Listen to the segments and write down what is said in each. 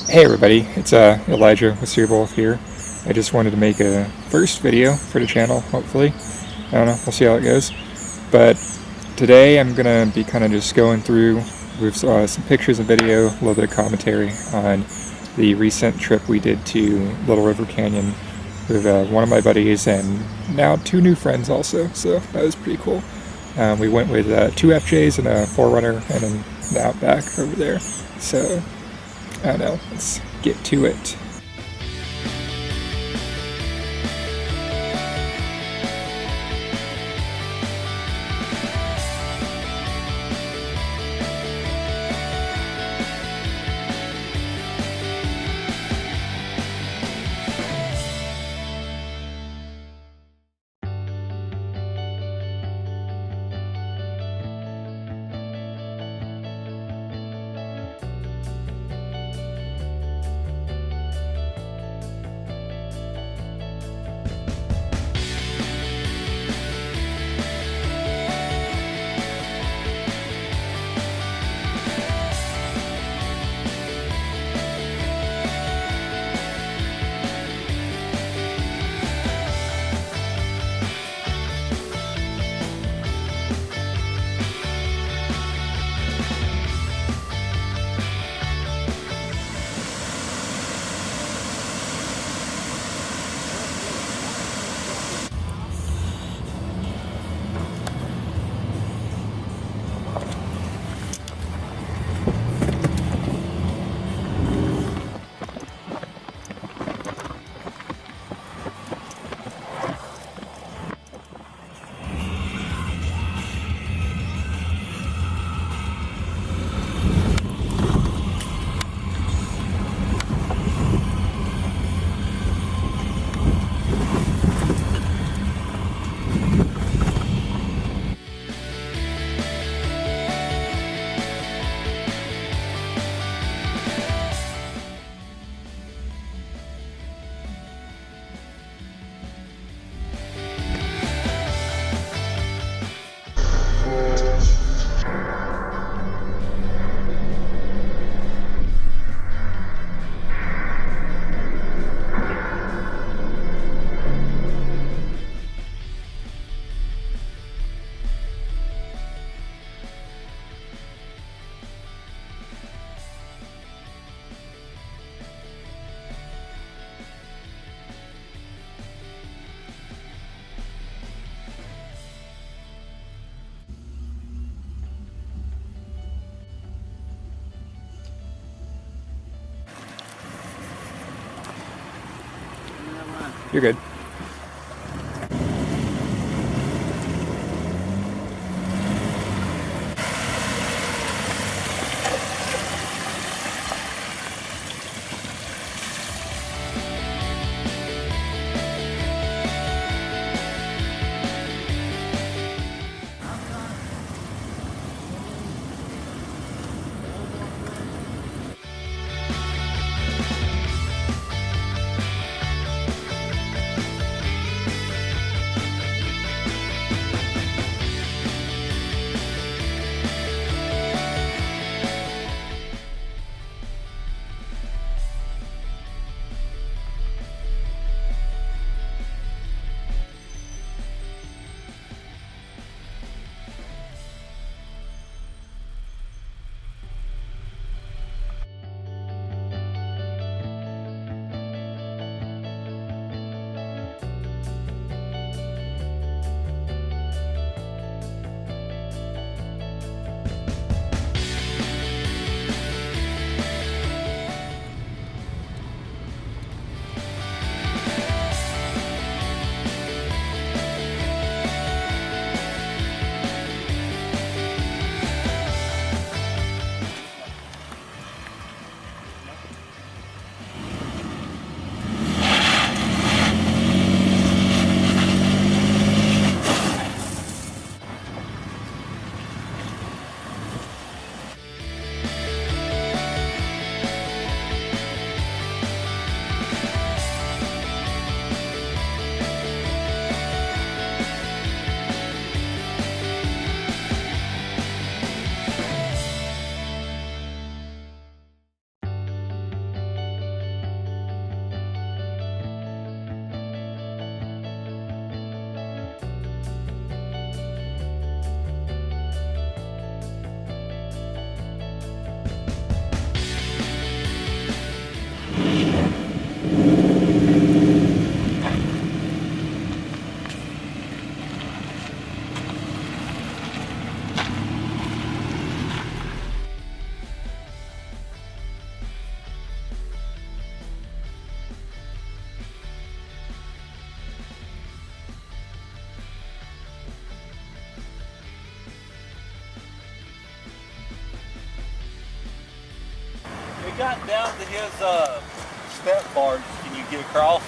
Hey everybody, it's Elijah with Subawulf here. I just wanted to make a first video for the channel, hopefully. I don't know, we'll see how it goes. But today I'm going to be kind of just going through with some pictures and video, a little bit of commentary on the recent trip we did to Little River Canyon with one of my buddies and now two new friends also, so that was pretty cool. We went with two FJs and a 4Runner and an Outback over there, so I don't know, let's get to it. You're good. down to his step barge, can you get across?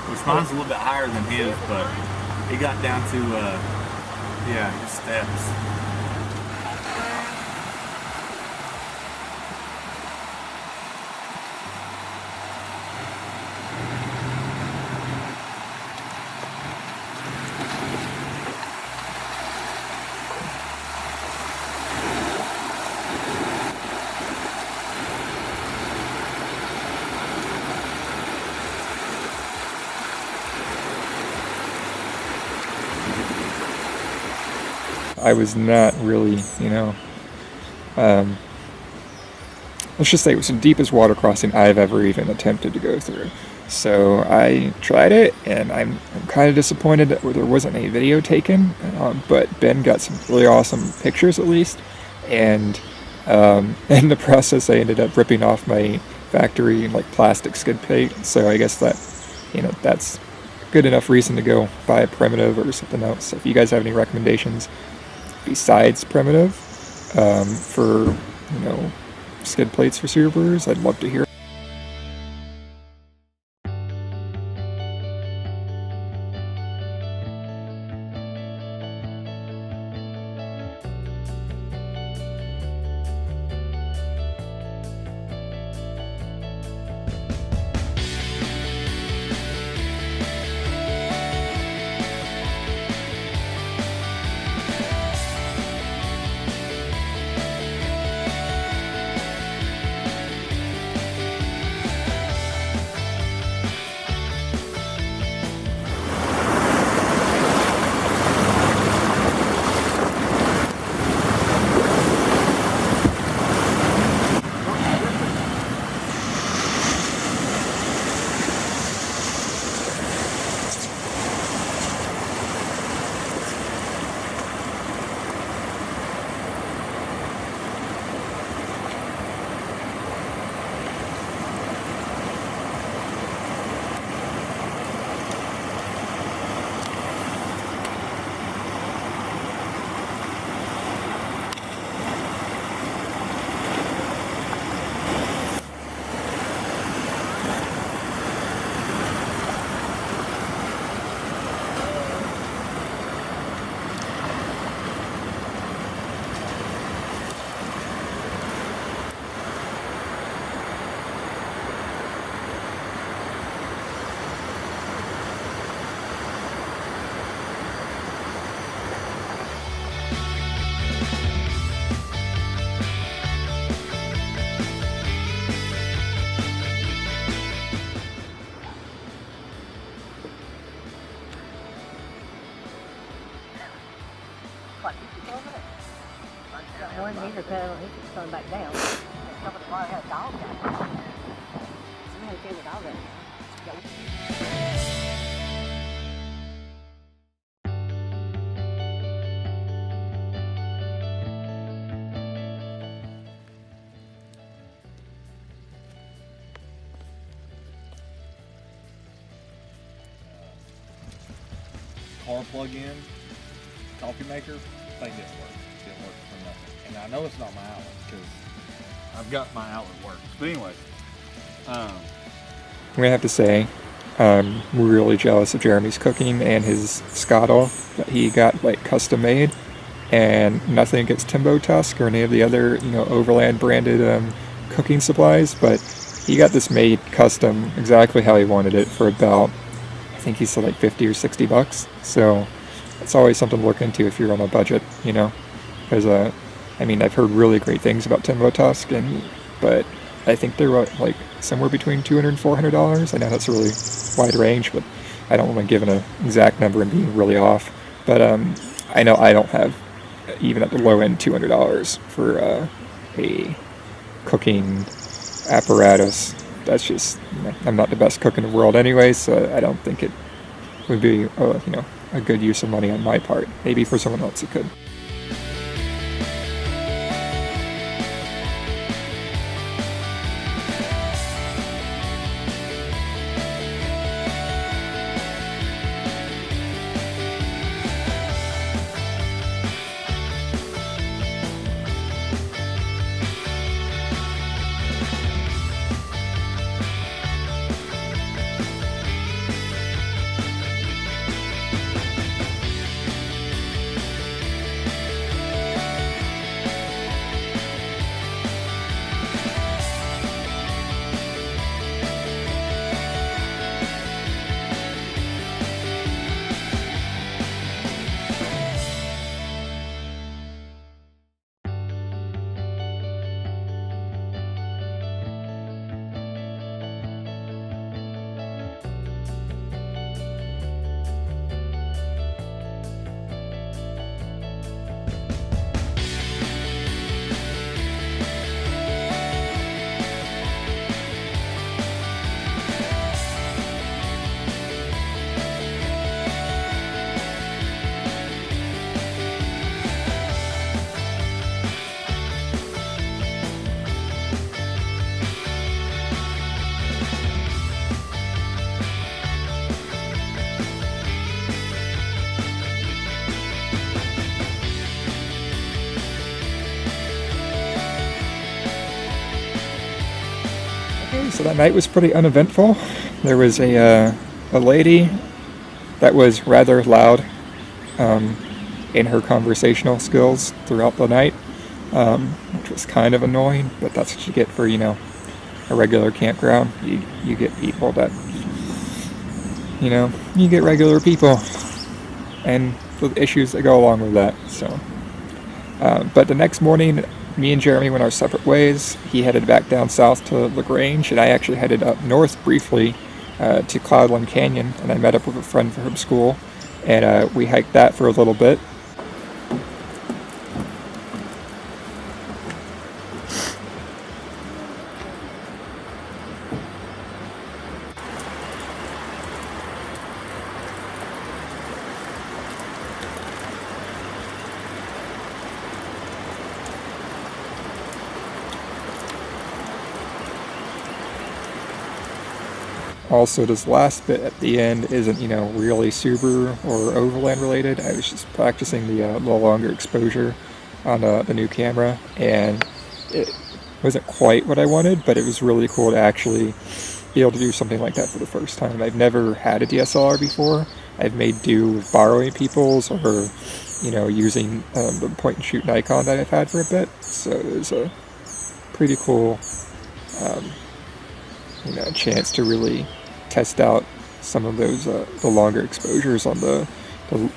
Which mine's a little bit higher than his, but he got down to yeah, his steps. I was not really, let's just say it was the deepest water crossing I've ever even attempted to go through. So I tried it, and I'm kind of disappointed that there wasn't a video taken, but Ben got some really awesome pictures at least, and in the process I ended up ripping off my factory plastic skid plate, so I guess that, that's good enough reason to go buy a primitive or something else. So if you guys have any recommendations besides primitive for skid plates for super brewers, I'd love to hear. One meter pedal, he's coming back down. Some of the water has dogs out there. Somebody had a dog out there. Car plug-in, coffee maker, thing didn't work. Didn't work for nothing. And I know it's not my outlet because I've got my outlet works. But anyway, I'm gonna have to say, I'm really jealous of Jeremy's cooking and his scuttle that he got custom made. And nothing against Timbo Tusk or any of the other Overland branded cooking supplies, but he got this made custom exactly how he wanted it for about, I think he said 50 or 60 bucks. So it's always something to look into if you're on a budget, because I've heard really great things about Timbo Tusk, but I think they're somewhere between $200 and $400. I know that's a really wide range, but I don't want to give an exact number and being really off. But I know I don't have, even at the low end, $200 for a cooking apparatus. That's just, I'm not the best cook in the world anyway, so I don't think it would be a good use of money on my part. Maybe for someone else it could. So that night was pretty uneventful. There was a lady that was rather loud in her conversational skills throughout the night, which was kind of annoying, but that's what you get for, you know, a regular campground. You get people that, you know, you get regular people and the issues that go along with that. So, but the next morning, me and Jeremy went our separate ways. He headed back down south to LaGrange, and I actually headed up north briefly to Cloudland Canyon, and I met up with a friend from school, and we hiked that for a little bit. Also, this last bit at the end isn't, you know, really super or overland related. I was just practicing the longer exposure on the new camera, and it wasn't quite what I wanted, but it was really cool to actually be able to do something like that for the first time. I've never had a DSLR before. I've made do with borrowing people's or, you know, using the point and shoot Nikon that I've had for a bit. So it was a pretty cool you know, chance to really test out some of those the longer exposures on the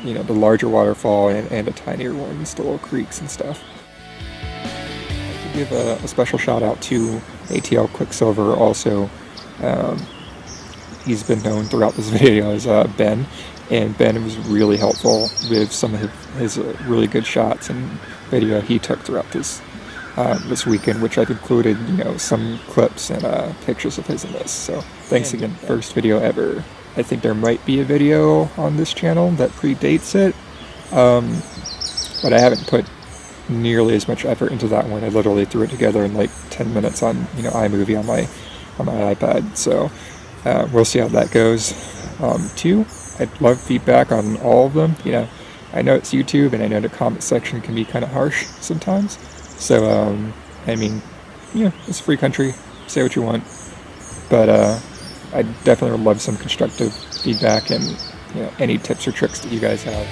you know, the larger waterfall and the tinier ones, the little creeks and stuff. I'd like to give a special shout out to ATL Quicksilver also. He's been known throughout this video as Ben, and Ben was really helpful with some of his really good shots and video he took throughout this weekend, which I've included, you know, some clips and pictures of his in this. So thanks again. First video ever. I think there might be a video on this channel that predates it, but I haven't put nearly as much effort into that one. I literally threw it together in like 10 minutes on, you know, iMovie on my iPad. So we'll see how that goes. Too, I'd love feedback on all of them. You know, I know it's YouTube, and I know the comment section can be kind of harsh sometimes. So, I mean, yeah, it's a free country. Say what you want. But I definitely would love some constructive feedback and, you know, any tips or tricks that you guys have.